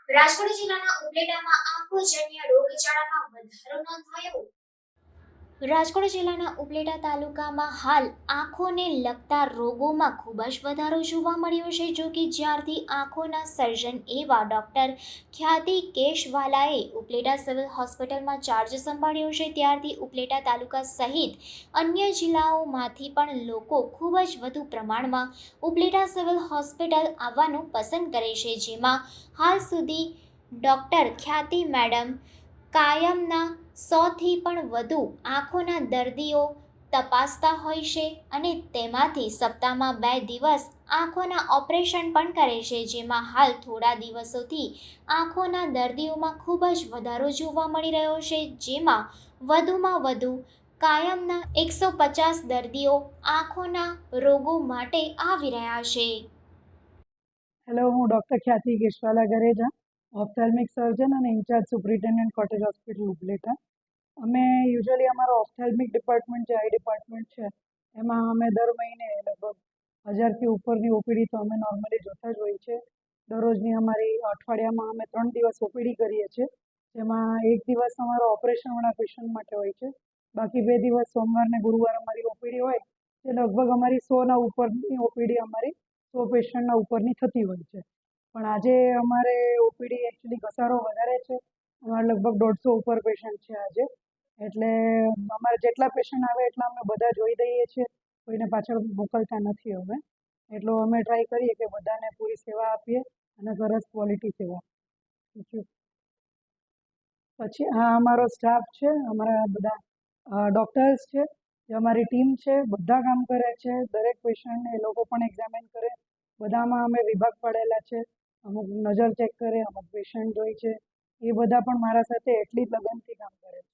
રાજકોટ જિલ્લાના ઉપલેટામાં આંખોજન્ય રોગચાળામાં વધારો નોંધાયો। રાજકોટ જિલ્લાના ઉપલેટા તાલુકામાં હાલ આંખોને લગતા રોગોમાં ખૂબ જ વધારો જોવા મળ્યો છે। જો કે જ્યારથી આંખોના સર્જન એવા ડૉક્ટર ખ્યાતિ કેશવાલાએ ઉપલેટા સિવિલ હોસ્પિટલમાં ચાર્જ સંભાળ્યો છે, ત્યારથી ઉપલેટા તાલુકા સહિત અન્ય જિલ્લાઓમાંથી પણ લોકો ખૂબ જ વધુ પ્રમાણમાં ઉપલેટા સિવિલ હોસ્પિટલ આવવાનું પસંદ કરે છે, જેમાં હાલ સુધી ડૉક્ટર ખ્યાતિ મેડમ કાયમના 100થી પણ વધુ આંખોના દર્દીઓ તપાસતા હોય છે અને તેમાંથી સપ્તાહમાં 2 દિવસ આંખોના ઓપરેશન પણ કરે છે, જેમાં હાલ થોડા દિવસોથી આંખોના દર્દીઓમાં ખૂબ જ વધારો જોવા મળી રહ્યો છે, જેમાં વધુમાં વધુ કાયમના 150 દર્દીઓ આંખોના રોગો માટે આવી રહ્યા છે। હેલો, હું ડૉક્ટર ખ્યાતિ કેશવાલા ગરેજા, ઓપ્થેલ્મિક સર્જન અને in charge superintendent cottage hospital Upleta. અમે યુઝ્યુઅલી અમારો ઓપ્થેલ્મિક ડિપાર્ટમેન્ટ જે આઈ ડિપાર્ટમેન્ટ છે એમાં અમે દર મહિને લગભગ 1000થી ઉપરની ઓપીડી તો અમે નોર્મલી જોતા જ હોઈએ છીએ। દરરોજની અમારી અઠવાડિયામાં અમે 3 દિવસ ઓપીડી કરીએ છીએ, જેમાં એક દિવસ અમારો ઓપરેશનવાળા પેશન્ટ માટે હોય છે, બાકી 2 દિવસ સોમવાર ને ગુરુવાર અમારી ઓપીડી હોય, જે લગભગ અમારી 100ના ઉપરની ઓપીડી અમારી 100 પેશન્ટના ઉપરની થતી હોય છે। પણ આજે અમારે ઓપીડી એકચ્યુઅલી ઘસારો વધારે છે, અમારે લગભગ 150 ઉપર પેશન્ટ છે આજે, એટલે અમારે જેટલા પેશન્ટ આવે એટલા અમે બધા જોઈ દઈએ છીએ, કોઈને પાછળ મોકલતા નથી અમે। એટલો અમે ટ્રાય કરીએ કે બધાને પૂરી સેવા આપીએ અને સરસ ક્વોલિટી સેવા। Thank you. પછી આ અમારો સ્ટાફ છે, અમારા બધા ડૉક્ટર્સ છે, જે અમારી ટીમ છે, બધા કામ કરે છે, દરેક પેશન્ટને એ લોકો પણ એક્ઝામિન કરે, બધામાં અમે વિભાગ પાડેલા છે, અમુક નજર ચેક કરે, અમુક પેશન્ટ જોઈ છે, એ બધા પણ મારા સાથે એટલી જ લગનથી કામ કરે છે।